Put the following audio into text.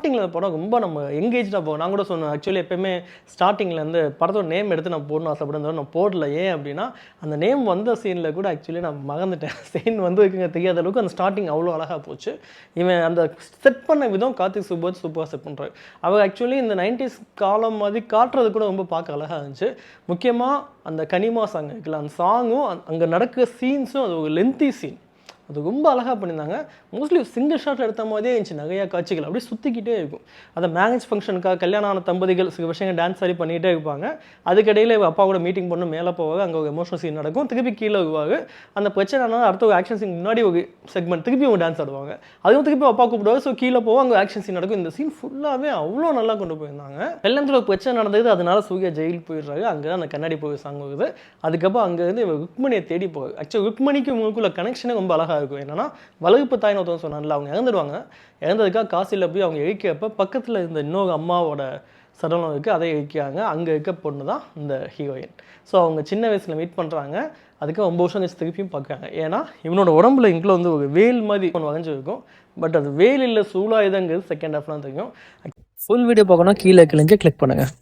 ஸ்டார்டிங்கில் படம் ரொம்ப நம்ம எங்கேஜாக போகும். நான் கூட சொன்னேன் ஆக்சுவலி எப்போயுமே ஸ்டார்டிங்கில் வந்து படத்தோட நேம் எடுத்து நான் போடணும் ஆசைப்படுறேன், நான் போடல. ஏன் அப்படின்னா அந்த நேம் வந்த சீனில் கூட ஆக்சுவலி நான் மறந்துட்டேன். சீன் வந்து இருக்குங்க தெரியாத அளவுக்கு அந்த ஸ்டார்டிங் அவ்வளோ அழகாக போச்சு. இவன் அந்த செட் பண்ண விதம் கார்த்திக் சுப்புராஜ் சூப்பராக செட் பண்ணுறாரு. அவர் ஆக்சுவலி இந்த 90s காலம் மாதிரி காட்டுறது கூட ரொம்ப பார்க்க அழகாக இருந்துச்சு. முக்கியமாக அந்த கனிமா சாங் இருக்குல்ல, அந்த சாங்கும் அங்கே நடக்கிற சீன்ஸும் அது ஒரு லென்த்தி சீன், அது ரொம்ப அழகாக பண்ணியிருந்தாங்க. மோஸ்ட்லி சிங்கிள் ஷாட்டில் எடுத்த மாதிரியே இருந்துச்சு நிறையா காட்சிகள், அப்படியே சுற்றிக்கிட்டே இருக்கும். அந்த மேரேஜ் ஃபங்க்ஷனுக்காக கல்யாணம் ஆன தம்பதிகள் சில விஷயங்கள் டான்ஸ் ஆடி பண்ணிகிட்டே இருப்பாங்க. அதுக்கிடையில் அப்பா கூட மீட்டிங் பண்ணி மேலே போவாங்க, அங்கே ஒரு எமோஷனல் சீன் நடக்கும், திருப்பி கீழே வருவாங்க. அந்த பிரச்சனைனா அடுத்த ஒரு ஆக்ஷன் சீன் முன்னாடி ஒரு செக்மெண்ட் திருப்பி அவங்க டான்ஸ் ஆடுவாங்க, அதுவும் திருப்பி அப்பா கூப்பிடுவாங்க. ஸோ கீழே போவோம், அங்கே ஆக்ஷன் சீன் நடக்கும். இந்த சீன் ஃபுல்லாகவே அவ்வளோ நல்லா கொண்டு போயிருந்தாங்க. கல்யாணத்தில் ஒரு பிரச்சனை நடந்தது, அதனால சூர்யா ஜெயில் போயிடுறாரு. அங்கே தான் அந்த கண்ணாடி போய் சாங் வருது. அதுக்கப்புறம் அங்கேருந்து இவங்க ருக்மணியை தேடி போவாங்க. ஆக்சுவலி ருக்மணிக்கு உங்களுக்குள்ள கனெக்ஷனே ரொம்ப அழகாக இருக்கும். என்னன்னா வளர்ப்பு தாய்னு ஒருத்தவங்க சொன்னாங்கல்ல, அவங்க இறந்துடுவாங்க. இறந்ததுக்காக காசியில் போய் அவங்க எரிக்கிறப்ப பக்கத்தில் இருந்த இன்னொரு அம்மாவோட சடலம் இருக்குது, அதை எரிக்கிறாங்க. அங்கே இருக்க பொண்ணு தான் இந்த ஹீரோயின். ஸோ அவங்க சின்ன வயசில் மீட் பண்ணுறாங்க. அதுக்கு 9 வருஷம் கழிச்சு திருப்பியும் பார்க்குறாங்க. ஏன்னா இவனோட உடம்புல இங்கே வந்து ஒரு வேல் மாதிரி ஒன்று வரைஞ்சிருக்கும். பட் அது வேல் இல்லை, சூழாயுதங்கிறது செகண்ட் ஹாஃப்லாம் தெரியும். ஃபுல் வீடியோ பார்க்கணும், கீழே கிழிஞ்சு கிளிக் பண்ணுங்கள்.